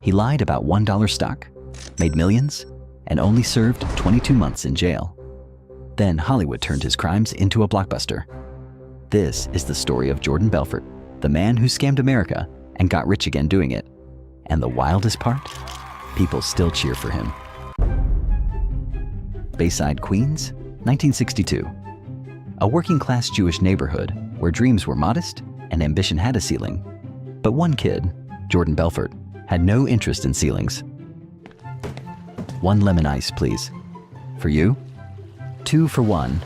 He lied about $1 stock, made millions, and only served 22 months in jail. Then Hollywood turned his crimes into a blockbuster. This is the story of Jordan Belfort, the man who scammed America and got rich again doing it. And the wildest part? People still cheer for him. Bayside, Queens, 1962. A working-class Jewish neighborhood where dreams were modest and ambition had a ceiling. But one kid, Jordan Belfort, had no interest in ceilings. 1 lemon ice, please. For you? 2 for 1,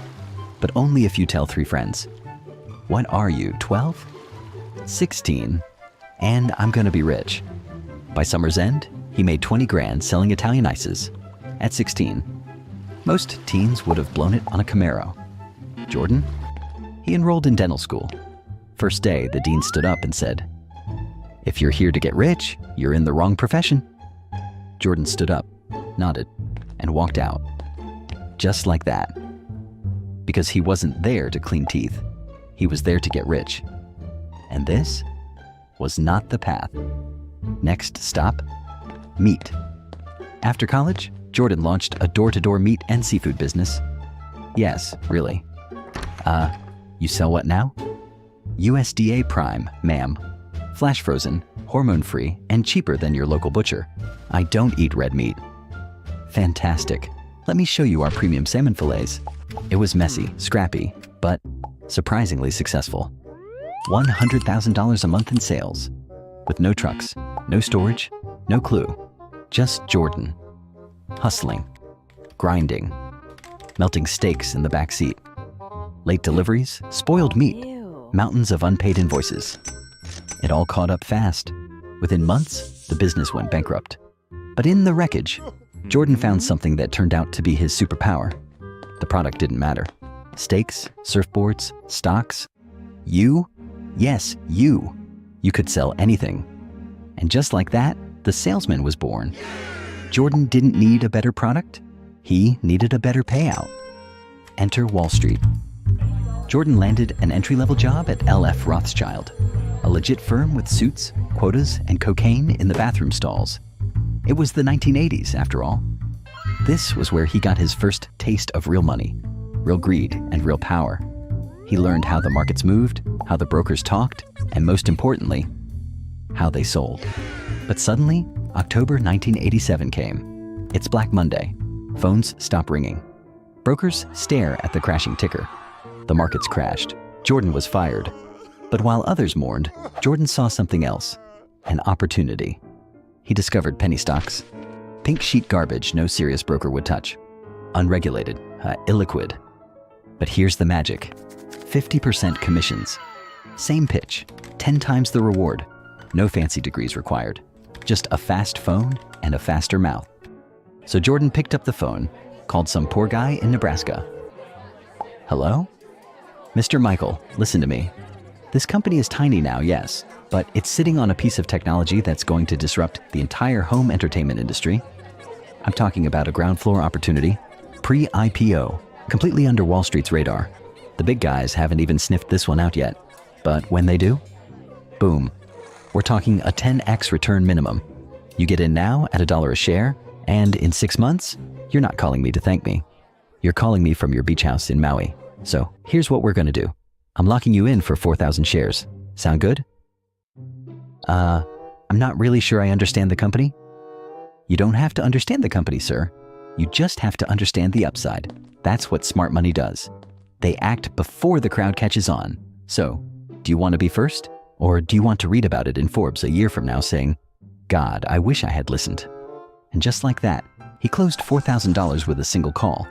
but only if you tell 3 friends. What are you, 12? 16, and I'm gonna be rich. By summer's end, he made 20 grand selling Italian ices. At 16, most teens would have blown it on a Camaro. Jordan? He enrolled in dental school. First day, the dean stood up and said, "If you're here to get rich, you're in the wrong profession." Jordan stood up, nodded, and walked out. Just like that. Because he wasn't there to clean teeth. He was there to get rich. And this was not the path. Next stop, meat. After college, Jordan launched a door-to-door meat and seafood business. Yes, really. You sell what now? USDA Prime, ma'am. Flash frozen, hormone-free, and cheaper than your local butcher. I don't eat red meat. Fantastic. Let me show you our premium salmon fillets. It was messy, scrappy, but surprisingly successful. $100,000 a month in sales. With no trucks, no storage, no clue. Just Jordan. Hustling, grinding, melting steaks in the back seat. Late deliveries, spoiled meat, mountains of unpaid invoices. It all caught up fast. Within months, the business went bankrupt. But in the wreckage, Jordan found something that turned out to be his superpower. The product didn't matter. Steaks, surfboards, stocks. You? Yes, you. You could sell anything. And just like that, the Salesman was born. Jordan didn't need a better product. He needed a better payout. Enter Wall Street. Jordan landed an entry-level job at L.F. Rothschild, a legit firm with suits, quotas, and cocaine in the bathroom stalls. It was the 1980s, after all. This was where he got his first taste of real money, real greed, and real power. He learned how the markets moved, how the brokers talked, and most importantly, how they sold. But suddenly, October 1987 came. It's Black Monday. Phones stop ringing. Brokers stare at the crashing ticker. The markets crashed. Jordan was fired. But while others mourned, Jordan saw something else, an opportunity. He discovered penny stocks. Pink sheet garbage no serious broker would touch. Unregulated, illiquid. But here's the magic. 50% commissions. Same pitch, 10 times the reward. No fancy degrees required. Just a fast phone and a faster mouth. So Jordan picked up the phone, called some poor guy in Nebraska. Hello? Mr. Michael, listen to me. This company is tiny now, yes, but it's sitting on a piece of technology that's going to disrupt the entire home entertainment industry. I'm talking about a ground floor opportunity, pre-IPO, completely under Wall Street's radar. The big guys haven't even sniffed this one out yet. But when they do, boom. We're talking a 10x return minimum. You get in now at $1 a share, and in 6 months, you're not calling me to thank me. You're calling me from your beach house in Maui. So here's what we're gonna do. I'm locking you in for 4,000 shares. Sound good? I'm not really sure I understand the company. You don't have to understand the company, sir. You just have to understand the upside. That's what smart money does. They act before the crowd catches on. So, do you want to be first? Or do you want to read about it in Forbes a year from now saying, "God, I wish I had listened." And just like that, he closed $4,000 with a single call.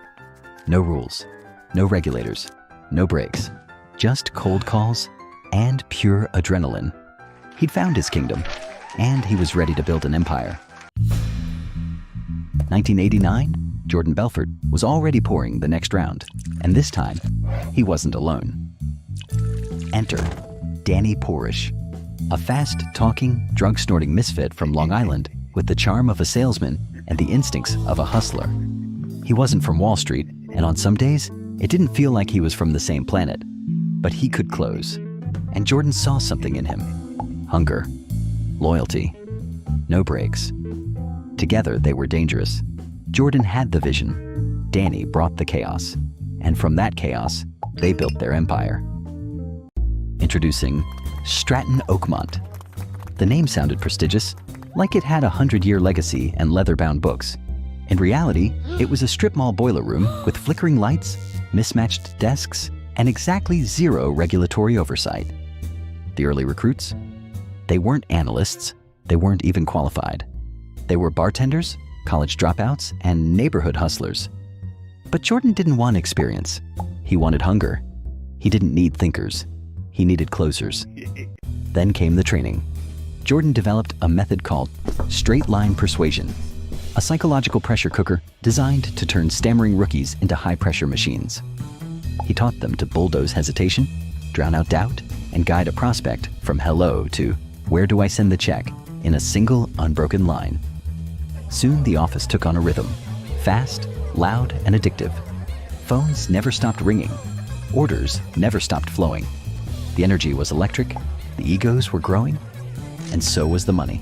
No rules, no regulators, no breaks, just cold calls and pure adrenaline. He'd found his kingdom, and he was ready to build an empire. 1989, Jordan Belfort was already pouring the next round, and this time, he wasn't alone. Enter Danny Porish, a fast-talking, drug-snorting misfit from Long Island with the charm of a salesman and the instincts of a hustler. He wasn't from Wall Street, and on some days, it didn't feel like he was from the same planet. But he could close, and Jordan saw something in him. Hunger, loyalty, no brakes. Together, they were dangerous. Jordan had the vision. Danny brought the chaos. And from that chaos, they built their empire. Introducing Stratton Oakmont. The name sounded prestigious, like it had a 100-year legacy and leather-bound books. In reality, it was a strip mall boiler room with flickering lights, mismatched desks, and exactly zero regulatory oversight. The early recruits? They weren't analysts. They weren't even qualified. They were bartenders, college dropouts, and neighborhood hustlers. But Jordan didn't want experience. He wanted hunger. He didn't need thinkers. He needed closers. Then came the training. Jordan developed a method called straight line persuasion, a psychological pressure cooker designed to turn stammering rookies into high-pressure machines. He taught them to bulldoze hesitation, drown out doubt, and guide a prospect from hello to where do I send the check in a single, unbroken line. Soon the office took on a rhythm, fast, loud, and addictive. Phones never stopped ringing. Orders never stopped flowing. The energy was electric, the egos were growing, and so was the money.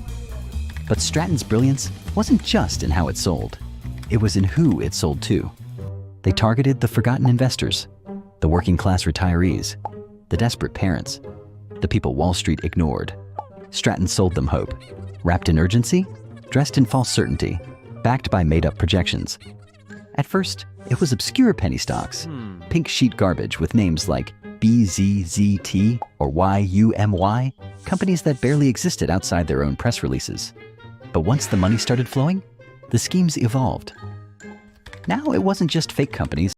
But Stratton's brilliance wasn't just in how it sold. It was in who it sold to. They targeted the forgotten investors, the working-class retirees, the desperate parents, the people Wall Street ignored. Stratton sold them hope, wrapped in urgency, dressed in false certainty, backed by made-up projections. At first, it was obscure penny stocks, pink sheet garbage with names like BZZT or YUMY, companies that barely existed outside their own press releases. But once the money started flowing, the schemes evolved. Now it wasn't just fake companies.